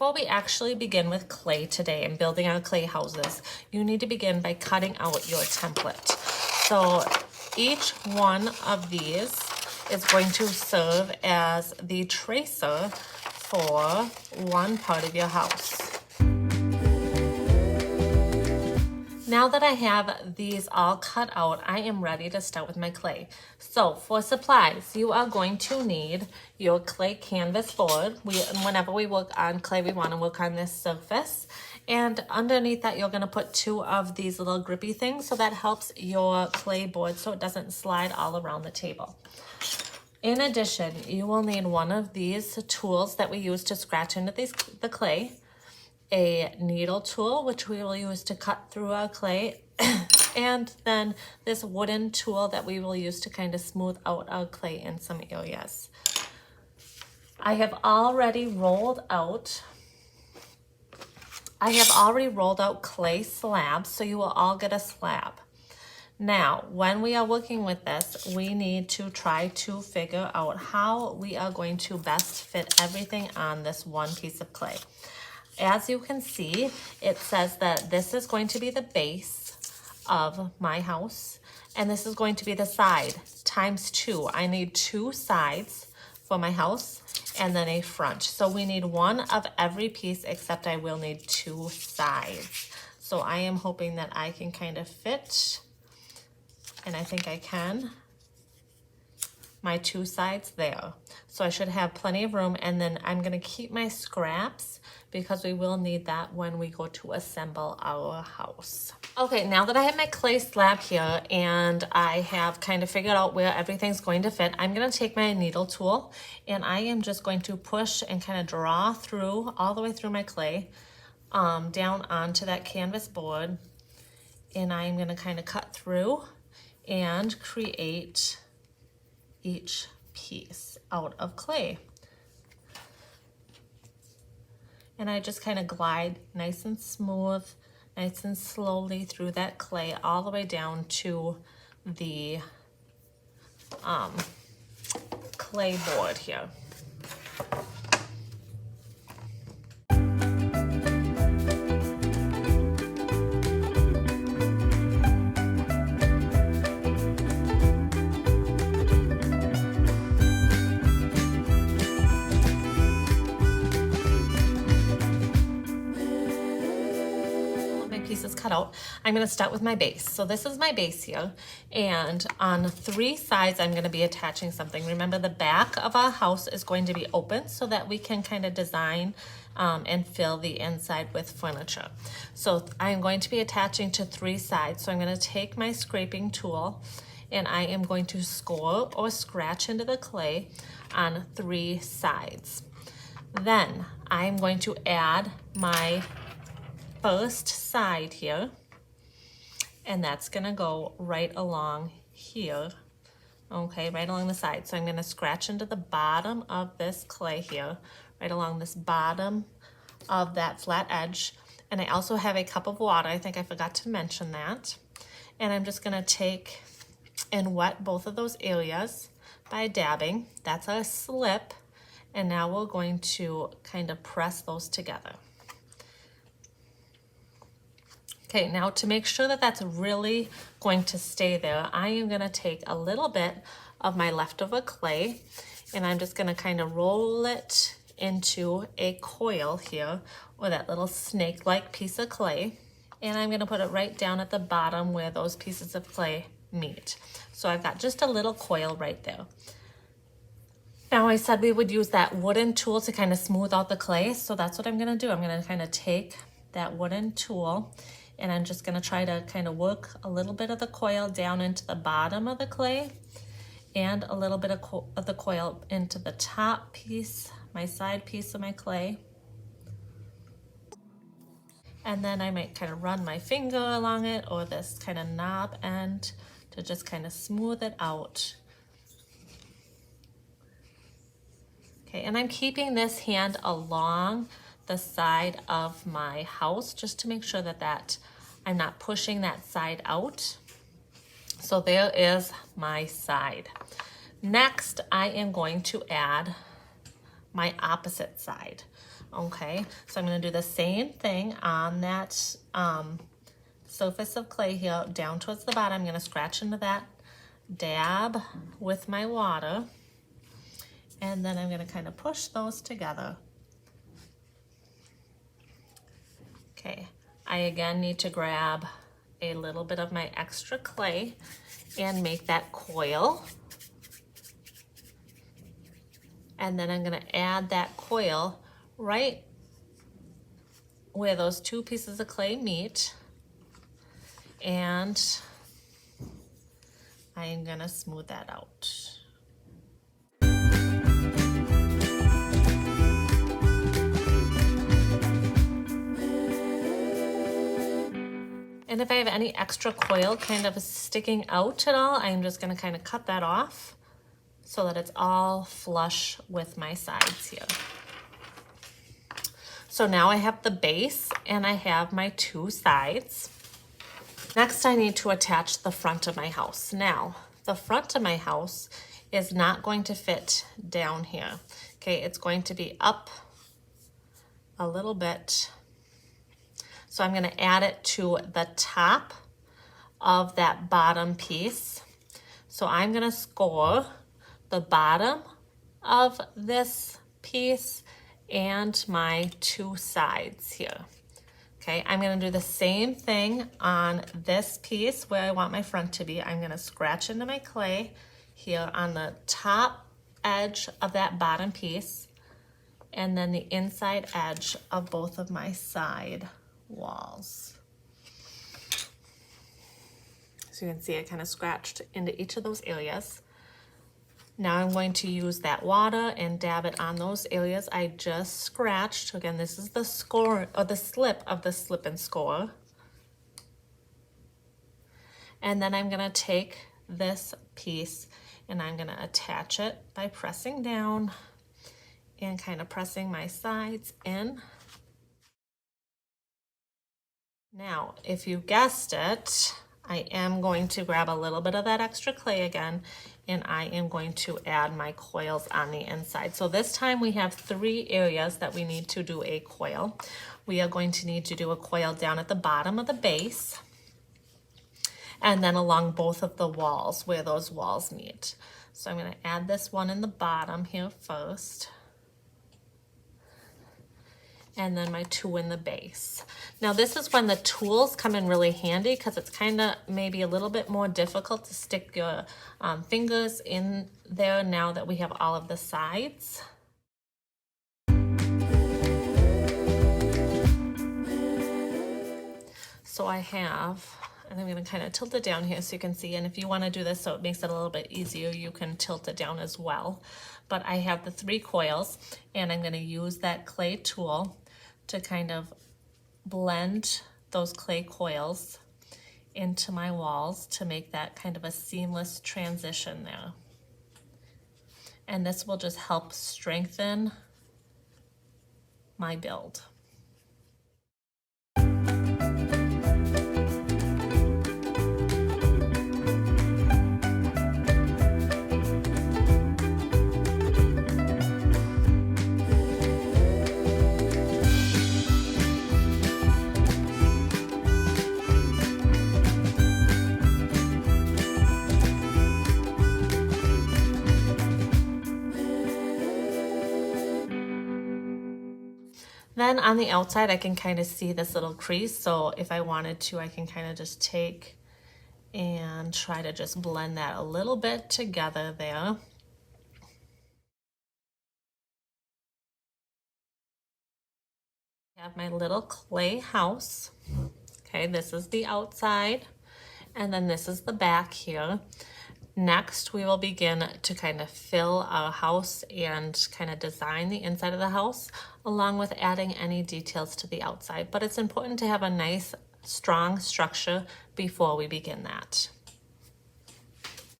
before we actually begin with clay today and building our clay houses, you need to begin by cutting out your template. So each one of these is going to serve as the tracer for one part of your house. Now that I have these all cut out, I am ready to start with my clay. So for supplies, you are going to need your clay canvas board. Whenever we work on clay, we want to work on this surface. And underneath that, you're going to put 2 of these little grippy things, so that helps your clay board so it doesn't slide all around the table. In addition, you will need one of these tools that we use to scratch into the clay, a needle tool, which we will use to cut through our clay, and then this wooden tool that we will use to kind of smooth out our clay in some areas. I have already rolled out clay slabs, so you will all get a slab. Now, when we are working with this, we need to try to figure out how we are going to best fit everything on this one piece of clay. As you can see, it says that this is going to be the base of my house, and this is going to be the side times 2. I need 2 sides for my house and then a front. So we need one of every piece, except I will need 2 sides. So I am hoping that I can kind of fit, and I think I can, my 2 sides there. So I should have plenty of room, and then I'm gonna keep my scraps because we will need that when we go to assemble our house. Okay, now that I have my clay slab here and I have kind of figured out where everything's going to fit, I'm gonna take my needle tool and I am just going to push and kind of draw through, all the way through my clay, down onto that canvas board. And I'm gonna kind of cut through and create each piece out of clay. And I just kind of glide nice and smooth, nice and slowly through that clay all the way down to the clay board here. Pieces cut out, I'm going to start with my base. So this is my base here, and on 3 sides I'm going to be attaching something. Remember, the back of our house is going to be open so that we can kind of design and fill the inside with furniture. So I'm going to be attaching to 3 sides. So I'm going to take my scraping tool and I am going to score or scratch into the clay on 3 sides. Then I'm going to add my first side here, and that's gonna go right along here, okay, right along the side. So I'm gonna scratch into the bottom of this clay here, right along this bottom of that flat edge. And I also have a cup of water, I think I forgot to mention that. And I'm just gonna take and wet both of those areas by dabbing. That's a slip, and now we're going to kind of press those together. Okay, now to make sure that that's really going to stay there, I am gonna take a little bit of my leftover clay and I'm just gonna kind of roll it into a coil here, or that little snake-like piece of clay. And I'm gonna put it right down at the bottom where those pieces of clay meet. So I've got just a little coil right there. Now I said we would use that wooden tool to kind of smooth out the clay, so that's what I'm gonna do. I'm gonna kind of take that wooden tool and I'm just gonna try to kind of work a little bit of the coil down into the bottom of the clay and a little bit of the coil into the top piece, my side piece of my clay. And then I might kind of run my finger along it, or this kind of knob end, to just kind of smooth it out. Okay, and I'm keeping this hand along the side of my house just to make sure that I'm not pushing that side out. So there is my side. Next, I am going to add my opposite side. Okay, so I'm going to do the same thing on that surface of clay here down towards the bottom. I'm going to scratch into that, dab with my water, and then I'm going to kind of push those together. Okay, I again need to grab a little bit of my extra clay and make that coil. And then I'm going to add that coil right where those two pieces of clay meet. And I'm going to smooth that out. And if I have any extra coil kind of sticking out at all, I'm just going to kind of cut that off so that it's all flush with my sides here. So now I have the base and I have my two sides. Next, I need to attach the front of my house. Now, the front of my house is not going to fit down here. Okay, it's going to be up a little bit. So I'm going to add it to the top of that bottom piece. So I'm going to score the bottom of this piece and my two sides here. Okay, I'm going to do the same thing on this piece where I want my front to be. I'm going to scratch into my clay here on the top edge of that bottom piece and then the inside edge of both of my side walls. So you can see I kind of scratched into each of those areas. Now I'm going to use that water and dab it on those areas I just scratched. Again, this is the score or the slip of the slip and score. And then I'm going to take this piece and I'm going to attach it by pressing down and kind of pressing my sides in. Now, if you guessed it, I am going to grab a little bit of that extra clay again, and I am going to add my coils on the inside. So this time we have 3 areas that we need to do a coil. We are going to need to do a coil down at the bottom of the base, and then along both of the walls where those walls meet. So I'm going to add this one in the bottom here first, and then my 2 in the base. Now this is when the tools come in really handy because it's kind of maybe a little bit more difficult to stick your fingers in there now that we have all of the sides. So I have, and I'm going to kind of tilt it down here so you can see, and if you want to do this so it makes it a little bit easier, you can tilt it down as well. But I have the 3 coils, and I'm going to use that clay tool to kind of blend those clay coils into my walls to make that kind of a seamless transition there. And this will just help strengthen my build. Then on the outside, I can kind of see this little crease. So if I wanted to, I can kind of just take and try to just blend that a little bit together there. I have my little clay house. Okay, this is the outside, and then this is the back here. Next, we will begin to kind of fill our house and kind of design the inside of the house, along with adding any details to the outside. But it's important to have a nice, strong structure before we begin that.